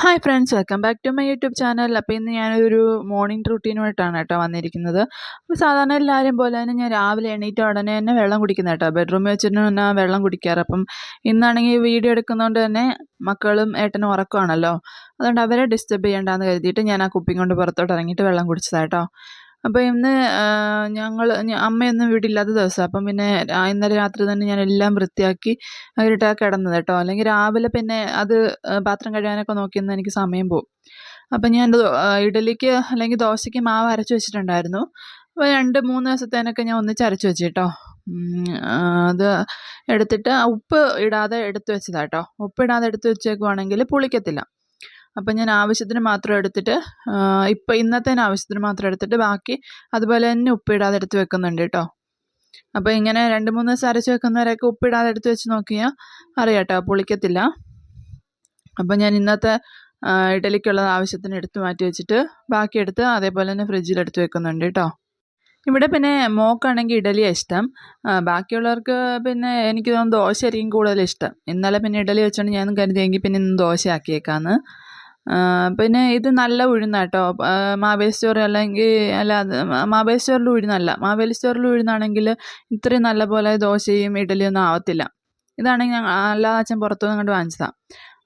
Hi friends, welcome back to my YouTube channel. അപ്പോൾ ഇന്ന് ഞാനൊരു മോർണിംഗ് റൂട്ടീനുമായിട്ടാണ് കേട്ടോ വന്നിരിക്കുന്നത്. അപ്പോൾ സാധാരണ എല്ലാവരും പോലെ തന്നെ ഞാൻ രാവിലെ എണീറ്റ ഉടനെ തന്നെ വെള്ളം കുടിക്കുന്ന കേട്ടോ. ബെഡ്റൂമിൽ വെച്ചിട്ട് തന്നെ വെള്ളം കുടിക്കാറ്. അപ്പം ഇന്നാണെങ്കിൽ വീഡിയോ എടുക്കുന്നതുകൊണ്ട് തന്നെ മക്കളും ഏട്ടനും ഉറക്കമാണല്ലോ, അതുകൊണ്ട് അവരെ ഡിസ്റ്റർബ് ചെയ്യേണ്ടെന്ന് കരുതിയിട്ട് ഞാൻ ആ കുപ്പിയും കൊണ്ട് പുറത്തോട്ട് ഇറങ്ങിയിട്ട് വെള്ളം കുടിച്ചതാണ് കേട്ടോ. അപ്പോൾ ഇന്ന് അമ്മയൊന്നും വീട്ടിലില്ലാത്ത ദിവസമാണ്. അപ്പം പിന്നെ ഇന്നലെ രാത്രി തന്നെ ഞാൻ എല്ലാം വൃത്തിയാക്കി ഇരുട്ടാ കിടന്നത് കേട്ടോ. അല്ലെങ്കിൽ രാവിലെ പിന്നെ അത് പാത്രം കഴുകാനൊക്കെ നോക്കിയിരുന്ന് എനിക്ക് സമയം പോവും. അപ്പം ഞാൻ ഇഡലിക്ക് അല്ലെങ്കിൽ ദോശയ്ക്ക് മാവ് അരച്ച് വെച്ചിട്ടുണ്ടായിരുന്നു. അപ്പോൾ 2-3 ദിവസത്തേനൊക്കെ ഞാൻ ഒന്നിച്ച് അരച്ച് വെച്ചു കേട്ടോ. അത് എടുത്തിട്ട് ഉപ്പ് ഇടാതെ എടുത്ത് വെച്ചതാണ് കേട്ടോ. ഉപ്പിടാതെ എടുത്ത് വെച്ചേക്കുവാണെങ്കിൽ പുളിക്കത്തില്ല. അപ്പം ഞാൻ ആവശ്യത്തിന് മാത്രം എടുത്തിട്ട് ഇന്നത്തേന് ആവശ്യത്തിന് മാത്രം എടുത്തിട്ട് ബാക്കി അതുപോലെ തന്നെ ഉപ്പിടാതെ എടുത്ത് വെക്കുന്നുണ്ട് കേട്ടോ. അപ്പോൾ ഇങ്ങനെ 2-3 ദിവസം അരച്ച് വെക്കുന്നവരൊക്കെ ഉപ്പിടാതെ എടുത്ത് വെച്ച് നോക്കിയാൽ അറിയാം കേട്ടോ, പുളിക്കത്തില്ല. അപ്പം ഞാൻ ഇന്നത്തെ ഇഡലിക്കുള്ളത് ആവശ്യത്തിന് എടുത്ത് മാറ്റി വെച്ചിട്ട് ബാക്കി എടുത്ത് അതേപോലെ തന്നെ ഫ്രിഡ്ജിലെടുത്ത് വെക്കുന്നുണ്ട് കേട്ടോ. ഇവിടെ പിന്നെ മോൾക്കാണെങ്കിൽ ഇഡലിയാണ് ഇഷ്ടം. ബാക്കിയുള്ളവർക്ക് പിന്നെ എനിക്ക് തോന്നുന്നു ദോശയായിരിക്കും കൂടുതലിഷ്ടം. ഇന്നലെ പിന്നെ ഇഡലി വെച്ചുകൊണ്ട് ഞാൻ കരുതിയെങ്കിൽ പിന്നെ ഇന്ന് ദോശ ആക്കിയേക്കാമെന്ന്. പിന്നെ ഇത് നല്ല ഉഴുന്നാണ് കേട്ടോ. മാവേലി സ്റ്റോർ അല്ലെങ്കിൽ മാവേലി സ്റ്റോറിലെ ഉഴുന്നല്ല. മാവേലി സ്റ്റോറിലെ ഉഴുന്നാണെങ്കിൽ ഇത്രയും നല്ല പോലെ ദോശയും ഇഡലിയൊന്നും ആവത്തില്ല. ഇതാണെങ്കിൽ അല്ലാതെ അച്ഛൻ പുറത്തുനിന്ന് അങ്ങോട്ട് വാങ്ങിച്ചതാണ്.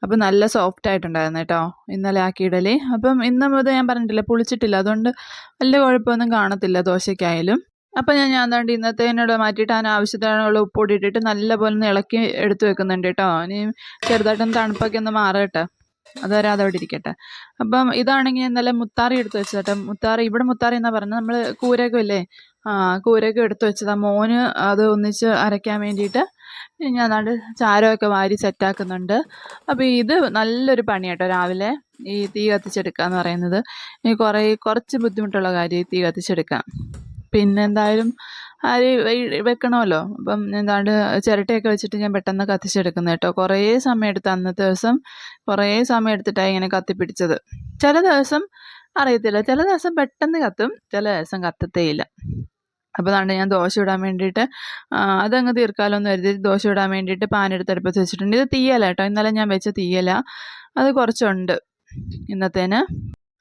അപ്പം നല്ല സോഫ്റ്റ് ആയിട്ടുണ്ടായിരുന്നു കേട്ടോ ഇന്നലെ ആക്കിയ ഇഡലി. അപ്പം ഇന്ന് മുതൽ ഞാൻ പറഞ്ഞിട്ടില്ല, പുളിച്ചിട്ടില്ല. അതുകൊണ്ട് വലിയ കുഴപ്പമൊന്നും കാണത്തില്ല ദോശയ്ക്കായാലും. അപ്പം ഞാൻ എന്താണ്ട് ഇന്നത്തേനോട് മാറ്റിയിട്ട് അതിന് ആവശ്യത്തിനുള്ള ഉപ്പൊടി ഇട്ടിട്ട് നല്ലപോലെ ഒന്ന് ഇളക്കി എടുത്ത് വെക്കുന്നുണ്ട് കേട്ടോ. ഇനി ചെറുതായിട്ടൊന്ന് തണുപ്പൊക്കെ ഒന്ന് മാറട്ടെ, അതുവരെ അതവിടെ ഇരിക്കട്ടെ. അപ്പം ഇതാണെങ്കിൽ ഇന്നലെ മുത്താറി എടുത്ത് വെച്ചേട്ടാ. ഇവിടെ മുത്താറി എന്നാണ് പറഞ്ഞത്. നമ്മൾ കൂരകം ഇല്ലേ, കൂരകം എടുത്ത് വെച്ചതാണ്. മോന് അത് ഒന്നിച്ച് അരയ്ക്കാൻ വേണ്ടിയിട്ട് ഞാൻ അതാണ്ട് ചാരമൊക്കെ വാരി സെറ്റാക്കുന്നുണ്ട്. അപ്പോൾ ഇത് നല്ലൊരു പണിയാട്ടോ രാവിലെ ഈ തീ കത്തിച്ചെടുക്കുക എന്ന് പറയുന്നത്. കുറച്ച് ബുദ്ധിമുട്ടുള്ള കാര്യം ഈ തീ കത്തിച്ചെടുക്കാൻ. പിന്നെ എന്തായാലും അരി വെക്കണമല്ലോ. അപ്പം എന്താണ്ട് ചിരട്ടയൊക്കെ വെച്ചിട്ട് ഞാൻ പെട്ടെന്ന് കത്തിച്ചെടുക്കുന്നത് കേട്ടോ. കുറേ സമയം എടുത്ത് അന്നത്തെ ദിവസം കുറേ സമയം എടുത്തിട്ടാണ് ഇങ്ങനെ കത്തിപ്പിടിച്ചത്. ചില ദിവസം അറിയത്തില്ല, ചില ദിവസം പെട്ടെന്ന് കത്തും, ചില ദിവസം കത്തത്തേയില്ല. അപ്പോൾ അതാണ്ട് ഞാൻ ദോശ ഇടാൻ വേണ്ടിയിട്ട് അതങ്ങ് തീർക്കാമല്ലോ എന്ന് കരുതി ദോശ ഇടാൻ വേണ്ടിയിട്ട് പാനെടുത്ത് അടുപ്പത്ത് വെച്ചിട്ടുണ്ട്. ഇത് തീയല കേട്ടോ, ഇന്നലെ ഞാൻ വെച്ച തീയല. അത് കുറച്ചുണ്ട് ഇന്നത്തേന്.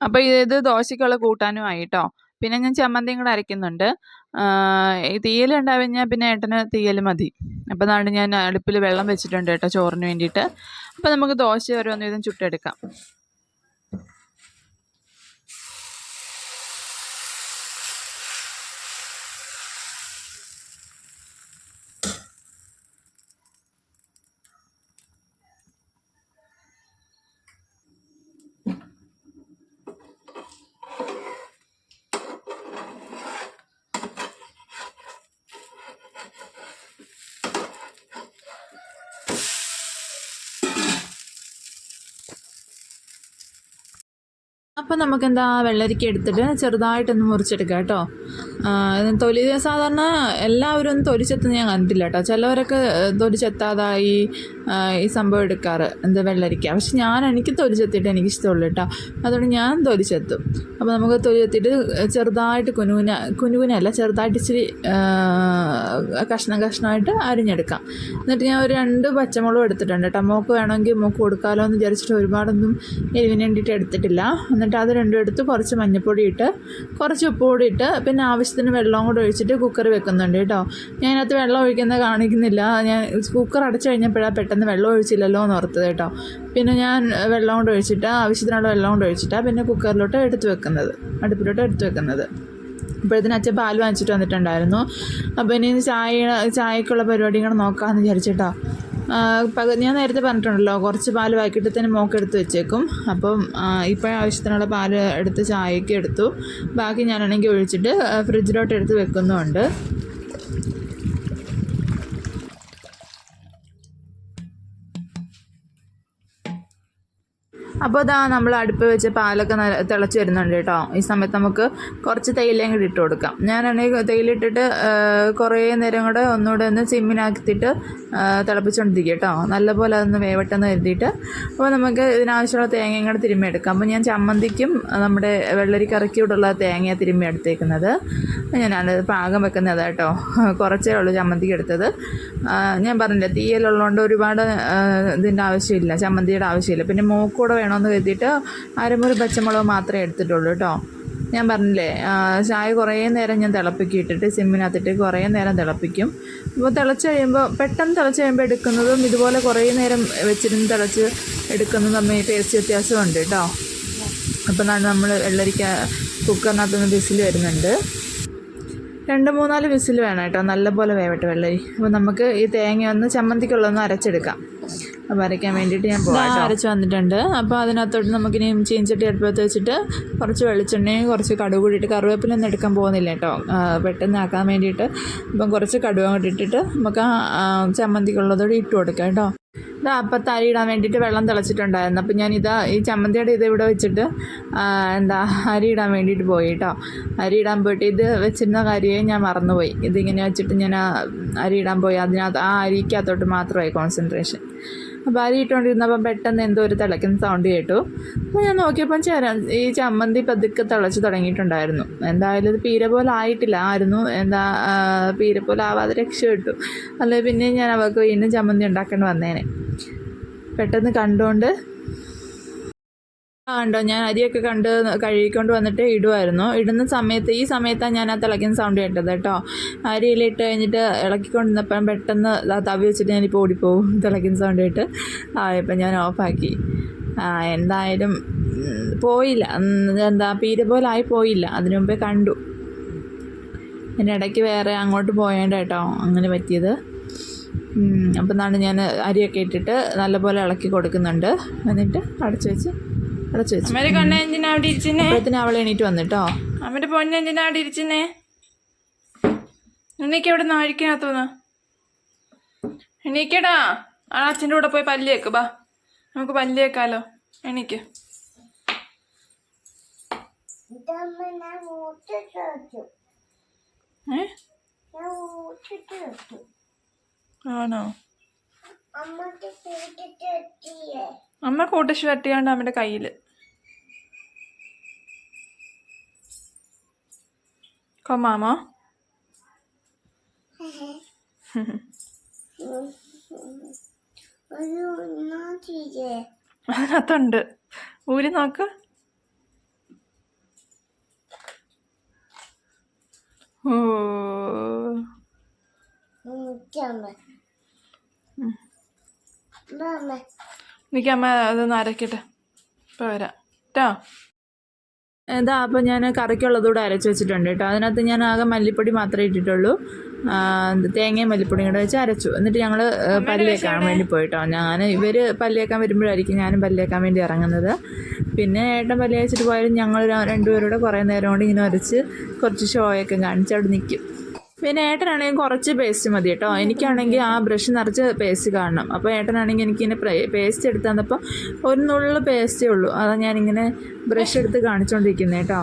അപ്പോൾ ഇത് ദോശയ്ക്കുള്ള കൂട്ടാനും ആയി കേട്ടോ. പിന്നെ ഞാൻ ചമ്മന്തിയും കൂടെ അരയ്ക്കുന്നുണ്ട്. ഈ തീയൽ ഉണ്ടാവിഞ്ഞാൽ പിന്നെ ഏട്ടന് തീയൽ മതി. അപ്പോൾ അതാണ്ട് ഞാൻ അടുപ്പിൽ വെള്ളം വെച്ചിട്ടുണ്ട് കേട്ടോ ചോറിന് വേണ്ടിയിട്ട്. അപ്പോൾ നമുക്ക് ദോശ ഓരോന്ന് വീതം ചുട്ടെടുക്കാം. അപ്പോൾ നമുക്കെന്താ വെള്ളരിക്ക എടുത്തിട്ട് ചെറുതായിട്ടൊന്ന് മുറിച്ചെടുക്കാം കേട്ടോ. തൊലി സാധാരണ എല്ലാവരും ഒന്നും തൊലിച്ചെത്തുന്നത് ഞാൻ കണ്ടിട്ടില്ല കേട്ടോ. ചിലവരൊക്കെ തൊലിച്ചെത്താതായി ഈ സംഭവം എടുക്കാറ്, വെള്ളരിക്ക. പക്ഷെ എനിക്ക് തൊലിച്ചെത്തിയിട്ട് എനിക്കിഷ്ടമുള്ളൂ കേട്ടോ. അതുകൊണ്ട് ഞാൻ തൊലിച്ചെത്തും. അപ്പോൾ നമുക്ക് തൊലിച്ചെത്തിയിട്ട് ചെറുതായിട്ട് കുനുകുനല്ല, ചെറുതായിട്ട് ഇച്ചിരി കഷ്ണമായിട്ട് അരിഞ്ഞെടുക്കാം. എന്നിട്ട് ഞാൻ ഒരു 2 പച്ചമുളകും എടുത്തിട്ടുണ്ട് കേട്ടോ. മോൾക്ക് വേണമെങ്കിൽ മോൾക്ക് കൊടുക്കാമല്ലോ എന്ന് വിചാരിച്ചിട്ട് ഒരുപാടൊന്നും എരിവിന് വേണ്ടിയിട്ട് എടുത്തിട്ടില്ല. എന്നിട്ട് അത് 2 എടുത്ത് കുറച്ച് മഞ്ഞൾപ്പൊടി ഇട്ട് കുറച്ച് ഉപ്പുപൊടി ഇട്ട് പിന്നെ ആവശ്യത്തിന് വെള്ളവും കൂടെ ഒഴിച്ചിട്ട് കുക്കർ വെക്കുന്നുണ്ട് കേട്ടോ. ഞാനകത്ത് വെള്ളം ഒഴിക്കുന്നത് കാണിക്കുന്നില്ല. ഞാൻ കുക്കർ അടച്ചു കഴിഞ്ഞപ്പോഴാണ് പെട്ടെന്ന് വെള്ളം ഒഴിച്ചില്ലല്ലോ എന്ന് ഓർത്തത് കേട്ടോ. പിന്നെ ഞാൻ വെള്ളം കൊണ്ട് ഒഴിച്ചിട്ട് ആവശ്യത്തിനുള്ള വെള്ളം കൊണ്ട് ഒഴിച്ചിട്ടാണ് പിന്നെ കുക്കറിലോട്ട് അടുപ്പിലോട്ട് എടുത്ത് വെക്കുന്നത്. അപ്പോഴത്തേന് അച്ഛൻ പാൽ വാങ്ങിച്ചിട്ട് വന്നിട്ടുണ്ടായിരുന്നു. അപ്പോൾ ഇനി ചായക്കുള്ള പരിപാടിയും കൂടെ നോക്കാമെന്ന് വിചാരിച്ചിട്ടോ. ഞാൻ നേരത്തെ പറഞ്ഞിട്ടുണ്ടല്ലോ, കുറച്ച് പാൽ വൈകിട്ടത്തിന് മോക്കെടുത്ത് വെച്ചേക്കും. അപ്പം ഇപ്പോഴും ആവശ്യത്തിനുള്ള പാൽ എടുത്ത് ചായക്ക് എടുത്തു. ബാക്കി ഞാനാണെങ്കിൽ ഒഴിച്ചിട്ട് ഫ്രിഡ്ജിലോട്ട് എടുത്ത് വെക്കുന്നുമുണ്ട്. അപ്പോൾ ഇതാ നമ്മൾ അടുപ്പ് വെച്ച് പാലൊക്കെ തിളച്ച് വരുന്നുണ്ട് കേട്ടോ. ഈ സമയത്ത് നമുക്ക് കുറച്ച് തേയിലയും കൂടി ഇട്ട് കൊടുക്കാം. ഞാനാണെങ്കിൽ തേയിലിട്ടിട്ട് കുറേ നേരം കൂടെ ഒന്നുകൂടെ ഒന്ന് സിമ്മിനാക്കിയിട്ട് തിളപ്പിച്ചുകൊണ്ടിരിക്കുക കേട്ടോ. നല്ലപോലെ അതൊന്ന് വേവട്ടെന്ന് കരുതിയിട്ട്. അപ്പോൾ നമുക്ക് ഇതിനാവശ്യമുള്ള തേങ്ങയും കൂടെ തിരുമ്മി എടുക്കാം. അപ്പോൾ ഞാൻ ചമ്മന്തിക്കും നമ്മുടെ വെള്ളരിക്കറിക്കൂടുള്ള തേങ്ങയാണ് തിരുമ്മി എടുത്തേക്കുന്നത്. ഞാനത് പാകം വെക്കുന്നത് കേട്ടോ. കുറച്ചേ ഉള്ളൂ ചമ്മന്തിക്ക് എടുത്തത്. ഞാൻ പറഞ്ഞില്ല, തീയലുള്ളതുകൊണ്ട് ഒരുപാട് ഇതിൻ്റെ ആവശ്യമില്ല, ചമ്മന്തിയുടെ ആവശ്യമില്ല. പിന്നെ മോക്കൂടെ വേണം വേണമെന്ന് കരുതിയിട്ട് അരമുറി പച്ചമുളക് മാത്രമേ എടുത്തിട്ടുള്ളൂ കേട്ടോ. ഞാൻ പറഞ്ഞില്ലേ ചായ കുറേ നേരം ഞാൻ തിളപ്പിക്കിട്ടിട്ട് സിമ്മിനകത്തിട്ട് കുറേ നേരം തിളപ്പിക്കും. അപ്പോൾ തിളച്ച് കഴിയുമ്പോൾ പെട്ടെന്ന് തിളച്ച് കഴിയുമ്പോൾ എടുക്കുന്നതും ഇതുപോലെ കുറേ നേരം വെച്ചിരുന്ന് തിളച്ച് എടുക്കുന്നതും തമ്മിൽ ടേസ്റ്റ് വ്യത്യാസമുണ്ട് കേട്ടോ. അപ്പോൾ നമ്മൾ വെള്ളരിക്ക കുക്കറിനകത്തുനിന്ന് വിസിൽ വരുന്നുണ്ട്. 2-3-4 വിസിൽ വേണം കേട്ടോ, നല്ലപോലെ വേവട്ടെ വെള്ളരി. അപ്പോൾ നമുക്ക് ഈ തേങ്ങ ഒന്ന് ചമ്മന്തിക്കുള്ളതൊന്ന് അരച്ചെടുക്കാം. അപ്പോൾ അരയ്ക്കാൻ വേണ്ടിയിട്ട് ഞാൻ അരച്ച് വന്നിട്ടുണ്ട്. അപ്പോൾ അതിനകത്തോട്ട് നമുക്കിനി ചീനച്ചട്ടി അടുപ്പത്ത് വെച്ചിട്ട് കുറച്ച് വെളിച്ചെണ്ണയും കുറച്ച് കടുക് കൂടി ഇട്ട്, കറിവേപ്പിലൊന്നും എടുക്കാൻ പോകുന്നില്ല കേട്ടോ, പെട്ടെന്ന് ആക്കാൻ വേണ്ടിയിട്ട്. അപ്പം കുറച്ച് കടുക് അങ്ങോട്ട് ഇട്ടിട്ട് നമുക്ക് ചമ്മന്തിക്കുള്ളതോടെ ഇട്ട് കൊടുക്കാം കേട്ടോ. അപ്പത്ത് അരി ഇടാൻ വേണ്ടിയിട്ട് വെള്ളം തിളച്ചിട്ടുണ്ടായിരുന്നു. അപ്പം ഞാൻ ഈ ചമ്മന്തിയുടെ ഇവിടെ വെച്ചിട്ട് അരി ഇടാൻ വേണ്ടിയിട്ട് പോയി കേട്ടോ. അരി ഇടാൻ പോയിട്ട് ഇത് വെച്ചിരുന്ന കാര്യമേ ഞാൻ മറന്നുപോയി. ഇതിങ്ങനെ വെച്ചിട്ട് ഞാൻ അരി ഇടാൻ പോയി. അതിനകത്ത് അരിക്കകത്തോട്ട് മാത്രമായി കോൺസെൻട്രേഷൻ. അപ്പോൾ അരി ഇട്ടുകൊണ്ടിരുന്നപ്പം പെട്ടെന്ന് എന്തോ ഒരു തിളയ്ക്കുന്ന സൗണ്ട് കേട്ടു. അപ്പോൾ ഞാൻ നോക്കിയപ്പം ഈ ചമ്മന്തി പതുക്കെ തിളച്ച് തുടങ്ങിയിട്ടുണ്ടായിരുന്നു. എന്തായാലും ഇത് പീര പോലെ ആയിട്ടില്ല ആയിരുന്നു, പീര പോലെ ആവാതെ രക്ഷപ്പെട്ടു. അല്ലെങ്കിൽ പിന്നെ ഞാൻ അവർക്ക് വീണ്ടും ചമ്മന്തി ഉണ്ടാക്കേണ്ടി വന്നേനെ. പെട്ടെന്ന് കണ്ടുകൊണ്ട് ഉണ്ടോ ഞാൻ അരിയൊക്കെ കഴുകിക്കൊണ്ട് വന്നിട്ട് ഇടുമായിരുന്നു. ഇടുന്ന സമയത്ത് ഈ സമയത്താണ് ഞാൻ തിളയ്ക്കുന്ന സൗണ്ട് കേട്ടത് കേട്ടോ. അരിയിലിട്ട് കഴിഞ്ഞിട്ട് ഇളക്കിക്കൊണ്ടിരുന്നപ്പം പെട്ടെന്ന് തവി വെച്ചിട്ട് ഞാനിപ്പോൾ ഓടിപ്പോവും തിളയ്ക്കുന്ന സൗണ്ട് കേട്ട്. ഇപ്പം ഞാൻ ഓഫാക്കി. എന്തായാലും പോയില്ല, പീര പോലെ ആയി പോയില്ല. അതിനു മുമ്പേ കണ്ടു. എൻ്റെ ഇടയ്ക്ക് വേറെ അങ്ങോട്ട് പോയേണ്ട കേട്ടോ അങ്ങനെ പറ്റിയത്. അപ്പം ഞാൻ അരിയൊക്കെ ഇട്ടിട്ട് നല്ലപോലെ ഇളക്കി കൊടുക്കുന്നുണ്ട്. എന്നിട്ട് അടച്ചു വെച്ച് അമ്മേടെ കൊണ്ട എന്തിനാ അവിടെ ഇരിച്ചേ? അപ്പോഴത്തേന് അവൾ എണീറ്റ് വന്നിട്ടോ. അമ്മയുടെ പൊന്നെ എന്തിനാ അവിടെ ഇരിച്ചേ? എണീക്ക് എവിടെ നിന്ന് അഴിക്കണത്തോന്ന് എണീക്കടാ. അച്ഛൻ്റെ കൂടെ പോയി പല്ലിയേക്ക് ബാ, നമുക്ക് പല്ലിയേക്കാലോ. എണീക്ക്. ആണോ? അമ്മ കൂട്ടിച്ച് തട്ടിയാണ്ട് അമ്മയുടെ കയ്യിൽ. കൊമാമോ അതിനകത്തുണ്ട്, ഊരി നോക്ക്. ഓ എനിക്ക് അമ്മ അതൊന്ന് അരക്കട്ടെ, ഇപ്പം വരാം കേട്ടോ. അപ്പോൾ ഞാൻ കറിക്കുള്ളതുകൂടെ അരച്ച് വെച്ചിട്ടുണ്ട് കേട്ടോ. അതിനകത്ത് ഞാൻ ആകെ മല്ലിപ്പൊടി മാത്രമേ ഇട്ടിട്ടുള്ളൂ. തേങ്ങയും മല്ലിപ്പൊടിയും കൂടെ വെച്ച് അരച്ചു. എന്നിട്ട് ഞങ്ങൾ പല്ലേക്കാൻ വേണ്ടി പോയിട്ടോ. ഇവർ പല്ലേക്കാൻ വരുമ്പോഴായിരിക്കും ഞാനും പല്ലേക്കാൻ വേണ്ടി ഇറങ്ങുന്നത്. പിന്നെ ഏട്ടൻ പല്ല് വെച്ചിട്ട് പോയാലും ഞങ്ങൾ രണ്ടുപേരുടെ കുറേ നേരം കൊണ്ട് ഇങ്ങനെ അരച്ച് കുറച്ച് ഷോയൊക്കെ കാണിച്ച് അവിടെ നിൽക്കും. പിന്നെ ഏട്ടനാണെങ്കിൽ കുറച്ച് പേസ്റ്റ് മതി കേട്ടോ. എനിക്കാണെങ്കിൽ ആ ബ്രഷ് നിറച്ച് പേസ്റ്റ് കാണണം. അപ്പോൾ ഏട്ടനാണെങ്കിൽ എനിക്കിങ്ങനെ പേസ്റ്റ് എടുത്ത് തന്നപ്പോൾ ഒരു നുള്ളു പേസ്റ്റേ ഉള്ളൂ. അതാണ് ഞാനിങ്ങനെ ബ്രഷ് എടുത്ത് കാണിച്ചുകൊണ്ടിരിക്കുന്നത് കേട്ടോ.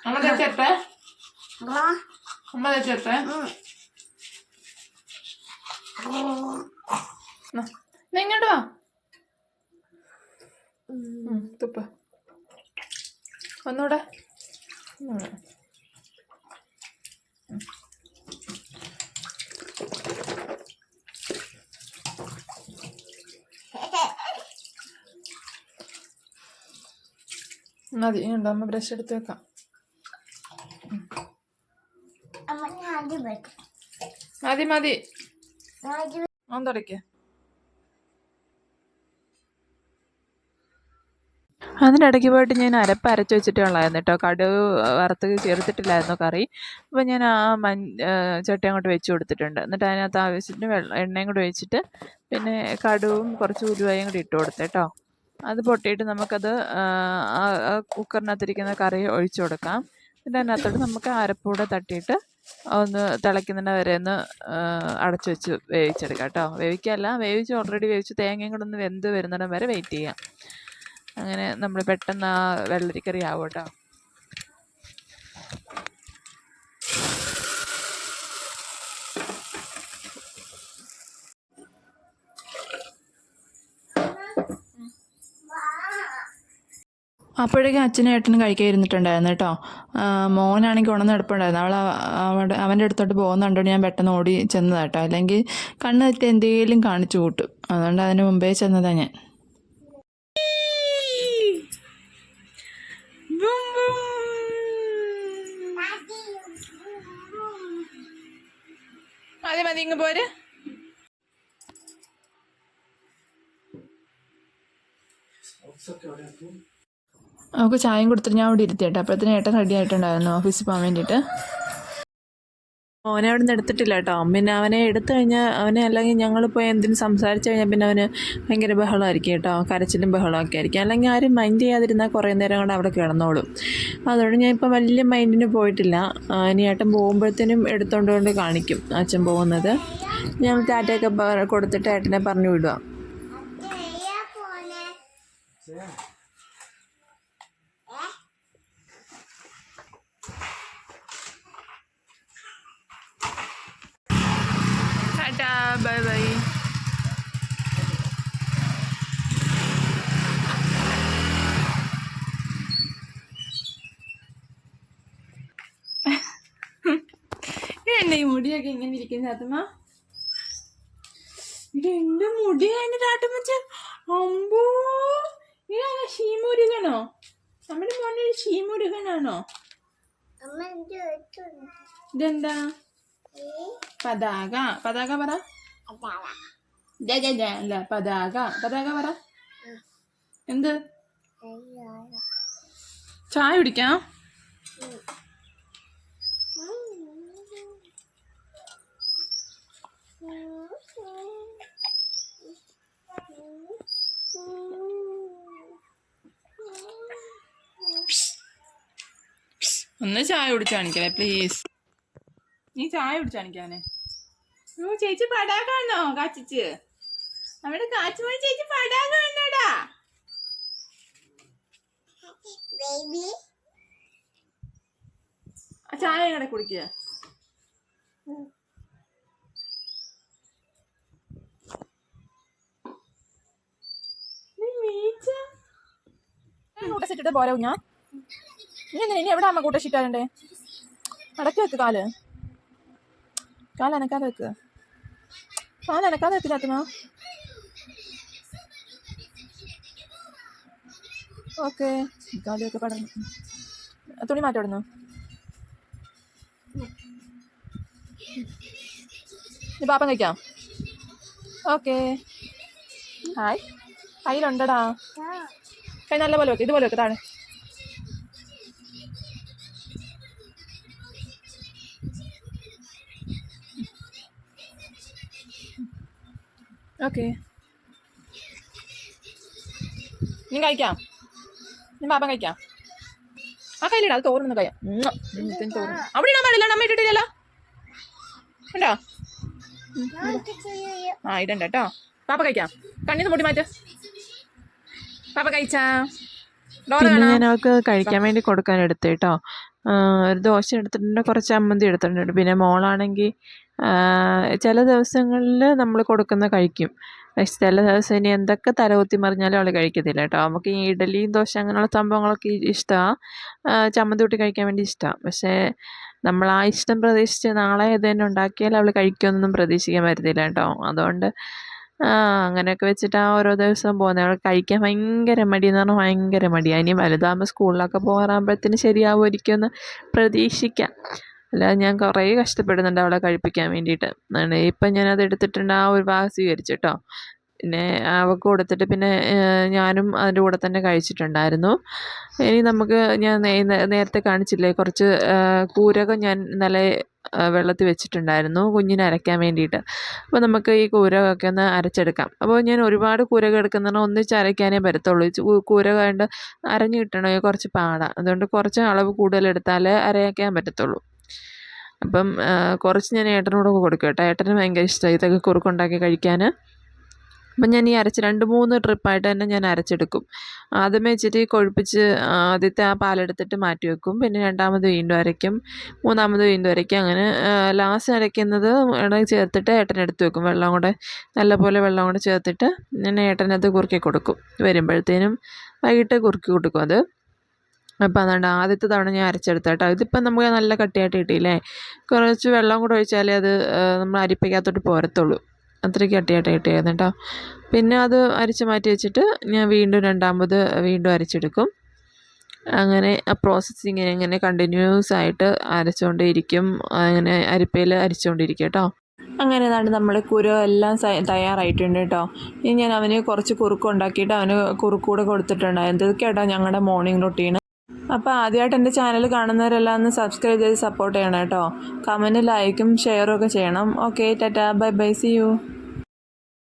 അമ്മ തെച്ചെടുത്തേ, അമ്മ തെച്ചെടുത്തേ. ഇങ്ങോട്ട് വാ, തുപ്പ ഒന്നൂടെ. മതി, ഉണ്ടോ? അമ്മ ബ്രഷ് എടുത്ത് വെക്കാം. മതി മതി, ഒന്ന് തുടയ്ക്ക്. അതിനിടയ്ക്ക് പോയിട്ട് ഞാൻ അരച്ച് വെച്ചിട്ടേ ഉള്ളായിരുന്നു കേട്ടോ. കടുക് വറുത്ത് ചേർത്തിട്ടില്ലായിരുന്നു കറി. അപ്പോൾ ഞാൻ ചട്ടി അങ്ങോട്ട് വെച്ച് കൊടുത്തിട്ടുണ്ട്. എന്നിട്ട് അതിനകത്ത് ആവശ്യത്തിന് എണ്ണയും കൂടി ഒഴിച്ചിട്ട് പിന്നെ കടുവും കുറച്ച് ഉലുവയും കൂടി ഇട്ട് കൊടുത്തു കേട്ടോ. അത് പൊട്ടിയിട്ട് നമുക്കത് കുക്കറിനകത്തിരിക്കുന്ന കറി ഒഴിച്ചു കൊടുക്കാം. പിന്നെ അതിനകത്തോട്ട് നമുക്ക് അരപ്പൂടെ തട്ടിയിട്ട് ഒന്ന് തിളയ്ക്കുന്നതിന് വരെ ഒന്ന് അടച്ചു വെച്ച് വേവിച്ചെടുക്കാം കേട്ടോ. വേവിക്കല്ല, വേവിച്ച് ഓൾറെഡി വേവിച്ച് തേങ്ങയും കൂടെ ഒന്ന് വെന്ത് വരുന്നിടം വരെ വെയിറ്റ് ചെയ്യാം. അങ്ങനെ നമ്മൾ പെട്ടെന്ന് ആ വെള്ളരിക്കറി ആവും കേട്ടോ. അപ്പോഴേക്കും അച്ഛനും ഏട്ടനും കഴിക്കാൻ ഇരുന്നിട്ടുണ്ടായിരുന്നു കേട്ടോ. മോനാണെങ്കിൽ ഉണർന്ന് കിടപ്പുണ്ടായിരുന്നു. അവൻ്റെ അടുത്തോട്ട് പോകുന്നുണ്ടോ ഞാൻ പെട്ടെന്ന് ഓടി ചെന്നതാട്ടോ. അല്ലെങ്കിൽ കണ്ണ് തെറ്റി എന്തെങ്കിലും കാണിച്ചു കൂട്ടും. അതുകൊണ്ട് അതിന് മുമ്പേ ചെന്നതാണ് ഞാൻ. മതി മതി, ഇങ്ങ് പോര്. അവൾക്ക് ചായയും കൊടുത്തിട്ട് ഞാൻ അവിടെ ഇരുത്തിയിട്ട് അപ്പോഴത്തേനും ഏട്ടൻ റെഡി ആയിട്ടുണ്ടായിരുന്നു ഓഫീസിൽ പോകാൻ വേണ്ടിയിട്ട്. മോനെ അവിടെ നിന്ന് എടുത്തിട്ടില്ല കേട്ടോ. പിന്നെ അവനെ എടുത്തു കഴിഞ്ഞാൽ അവനെ അല്ലെങ്കിൽ ഞങ്ങൾ പോയി എന്തിനും സംസാരിച്ച് കഴിഞ്ഞാൽ പിന്നെ അവന് ഭയങ്കര ബഹളമായിരിക്കും കേട്ടോ. കരച്ചിലും ബഹളമൊക്കെ ആയിരിക്കും. അല്ലെങ്കിൽ ആരും മൈൻഡ് ചെയ്യാതിരുന്നാൽ കുറേ നേരം കൊണ്ട് അവിടെ കിടന്നോളും. അതുകൊണ്ട് ഞാൻ ഇപ്പോൾ വലിയ മൈൻഡിന് പോയിട്ടില്ല. ഇനി ഏട്ടൻ പോകുമ്പോഴത്തേനും എടുത്തുകൊണ്ട് കാണിക്കും അച്ഛൻ പോകുന്നത്. ഞങ്ങൾ ടാറ്റയൊക്കെ കൊടുത്തിട്ട് ഏട്ടനെ പറഞ്ഞു വിടുക. Bye bye. എന്റെ ഈ മുടിയൊക്കെ ഇങ്ങനെ ഇരിക്കുന്ന ചാത്തമ്മ. ഇത് എന്റെ മുടിയാണ് ചാത്തമ്മച്ച. അമ്പോ, ഇതാണോ ഷീമുരുകനോ? നമ്മുടെ മോനെ ഷീമുരുകനാണോ? ഇതെന്താ? പതാക. പതാക പറ. അല്ല, പതാക. പതാക പറ. എന്ത്? ചായ കുടിക്കാം. ഒന്ന് ചായ കുടിച്ചു കാണിക്കലേ പ്ലീസ്. നീ ചായ കുടിച്ചു കാണിക്കാനെ. ചേച്ചി പടാക കാണോ കാച്ചിച്ച്? നമ്മുടെ കാച്ചുമണി ചേച്ചി പടാക കാണോടാ. ചായ കൂടെ കുടിക്കുക. കൂട്ടസിട്ടിട്ട് പോരാ ഞാൻ. ഇനി എവിടെ അമ്മ കൂട്ടശിട്ടാണ്ടേ? അടക്കി വെക്ക് കാല്. കാലനക്കാതെ വെക്ക്. കാലനക്കാതെ വെക്ക് ചാത്തുമ്മ. ഓക്കെ, കാലൊക്കെ പടർന്നു. തുണി മാറ്റോടുന്നു. നീ പാപ്പം കഴിക്കാം. ഓക്കെ. ഹായ്. കയ്യിലുണ്ടടാ. കൈ നല്ല പോലെ വെക്ക്. ഇതുപോലെ വെക്ക് താഴെ. ഓക്കെ. നീ കഴിക്കാം. നീ പാപ്പം കഴിക്കാം. ആ കയ്യിലിടാ. അത് തോറുന്നു കഴിയാം. തോറുന്നു അവിടെ ഇടാൻ പാടില്ല. നമ്മ ഇട്ടിട്ടില്ലല്ലോ. ഉണ്ടോ? ആ ഇടണ്ട കേട്ടോ. പാപ്പ കഴിക്കാം. കണ്ണിന്ന് മുടി മാറ്റ്. പാപ്പ കഴിച്ചാ. പിന്നെ ഞാൻ അവൾക്ക് കഴിക്കാൻ വേണ്ടി കൊടുക്കാൻ എടുത്തു കേട്ടോ. ഒരു ദോശ എടുത്തിട്ടുണ്ട്, കുറച്ച് ചമ്മന്തി എടുത്തിട്ടുണ്ട്. പിന്നെ മോളാണെങ്കിൽ ചില ദിവസങ്ങളിൽ നമ്മൾ കൊടുക്കുന്ന കഴിക്കും. പക്ഷെ ചില ദിവസം ഇനി എന്തൊക്കെ തലകുത്തി മറിഞ്ഞാലും അവൾ കഴിക്കത്തില്ല കേട്ടോ. നമുക്ക് ഈ ഇഡലി ദോശ അങ്ങനെയുള്ള സംഭവങ്ങളൊക്കെ ഇഷ്ടമാണ്. ചമ്മന്തി കൂട്ടി കഴിക്കാൻ വേണ്ടി ഇഷ്ടമാണ്. പക്ഷേ നമ്മൾ ആ ഇഷ്ടം പ്രതീക്ഷിച്ച് നാളെ ഇത് തന്നെ ഉണ്ടാക്കിയാൽ അവൾ കഴിക്കുമെന്നൊന്നും പ്രതീക്ഷിക്കാൻ പറ്റത്തില്ല കേട്ടോ. അതുകൊണ്ട് അങ്ങനെയൊക്കെ വെച്ചിട്ടാണ് ഓരോ ദിവസവും പോകുന്നത്. അവൾ കഴിക്കാൻ ഭയങ്കര മടിയെന്ന് പറഞ്ഞാൽ ഭയങ്കര മടിയാണ്. ഇനി വലുതാകുമ്പോൾ സ്കൂളിലൊക്കെ പോകാറാകുമ്പോഴത്തേന് ശരിയാവുമായിരിക്കും എന്ന് പ്രതീക്ഷിക്കാം. അല്ലാതെ ഞാൻ കുറേ കഷ്ടപ്പെടുന്നുണ്ട് അവളെ കഴിപ്പിക്കാൻ വേണ്ടിയിട്ട്. ഇപ്പം ഞാനത് എടുത്തിട്ടുണ്ട്, ആ ഒരു ഭാഗം സ്വീകരിച്ചു കേട്ടോ. പിന്നെ അവൾക്ക് കൊടുത്തിട്ട് പിന്നെ ഞാനും അതിൻ്റെ കൂടെ തന്നെ കഴിച്ചിട്ടുണ്ടായിരുന്നു. ഇനി നമുക്ക് ഞാൻ നേരത്തെ കാണിച്ചില്ലേ, കുറച്ച് കൂരകം ഞാൻ ഇന്നലെ വെള്ളത്തിൽ വെച്ചിട്ടുണ്ടായിരുന്നു കുഞ്ഞിന് അരയ്ക്കാൻ വേണ്ടിയിട്ട്. അപ്പോൾ നമുക്ക് ഈ കൂരകൊക്കെ ഒന്ന് അരച്ചെടുക്കാം. അപ്പോൾ ഞാൻ ഒരുപാട് കൂരക എടുക്കുന്നതാണ് ഒന്നിച്ച് അരയ്ക്കാനേ പറ്റത്തുള്ളൂ. കൂരക കൊണ്ട് അരഞ്ഞ് കിട്ടണമെങ്കിൽ കുറച്ച് പാടാണ്. അതുകൊണ്ട് കുറച്ച് അളവ് കൂടുതലെടുത്താലേ അരയ്ക്കാൻ പറ്റത്തുള്ളൂ. അപ്പം കുറച്ച് ഞാൻ ഏട്ടനോടൊക്കെ കൊടുക്കും കേട്ടോ. ഏട്ടന് ഭയങ്കര ഇഷ്ടമായി ഇതൊക്കെ കുറുക്കുണ്ടാക്കി കഴിക്കാൻ. അപ്പം ഞാൻ ഈ 2-3 ട്രിപ്പായിട്ട് തന്നെ ഞാൻ അരച്ചെടുക്കും. ആദ്യമേ ഇച്ചിരി കൊഴുപ്പിച്ച് ആദ്യത്തെ ആ പാലെടുത്തിട്ട് മാറ്റി വെക്കും. പിന്നെ രണ്ടാമത് വീണ്ടും അരയ്ക്കും, മൂന്നാമത് വീണ്ടും അരയ്ക്കും. അങ്ങനെ ലാസ്റ്റ് അരയ്ക്കുന്നത് ചേർത്തിട്ട് ഏട്ടനെടുത്ത് വെക്കും. നല്ലപോലെ വെള്ളം കൂടെ ചേർത്തിട്ട് ഞാൻ ഏട്ടനത് കുറുക്കി കൊടുക്കും. വരുമ്പോഴത്തേനും വൈകിട്ട് കുറുക്കി കൊടുക്കും അത്. അപ്പോൾ അതുകൊണ്ട് ആദ്യത്തെ തവണ ഞാൻ അരച്ചെടുത്ത കേട്ടോ. ഇതിപ്പം നമുക്ക് നല്ല കട്ടിയായിട്ട് കിട്ടിയില്ലേ. കുറച്ച് വെള്ളം കൂടെ ഒഴിച്ചാലേ അത് നമ്മൾ അരിപ്പയ്ക്കകത്തോട്ട് പോരത്തുള്ളൂ. അത്രയ്ക്ക് കട്ടിയായിട്ട് കിട്ടിയായിരുന്നു കേട്ടോ. പിന്നെ അത് അരിച്ച് മാറ്റി വെച്ചിട്ട് ഞാൻ രണ്ടാമത് വീണ്ടും അരച്ചെടുക്കും. അങ്ങനെ ആ പ്രോസസ്സിങ് ഇങ്ങനെ കണ്ടിന്യൂസ് ആയിട്ട് അരച്ചുകൊണ്ടേയിരിക്കും. അങ്ങനെ അരിപ്പയിൽ അരിച്ചുകൊണ്ടിരിക്കും കേട്ടോ. അങ്ങനെ നമ്മൾ കുരു എല്ലാം തയ്യാറായിട്ടുണ്ട് കേട്ടോ. ഇനി ഞാൻ അവന് കുറച്ച് കുറുക്ക് ഉണ്ടാക്കിയിട്ട് അവന് കുറുക്കൂടെ കൊടുത്തിട്ടുണ്ടായിരുന്നു. ഇതൊക്കെ കേട്ടോ ഞങ്ങളുടെ മോർണിംഗ് റൊട്ടീൻ. അപ്പോൾ ആദ്യമായിട്ട് എൻ്റെ ചാനൽ കാണുന്നവരെല്ലാം ഒന്ന് സബ്സ്ക്രൈബ് ചെയ്ത് സപ്പോർട്ട് ചെയ്യണം കേട്ടോ. കമൻറ്റ്, ലൈക്കും ഷെയറും ഒക്കെ ചെയ്യണം. Okay, tata, bye bye, see U.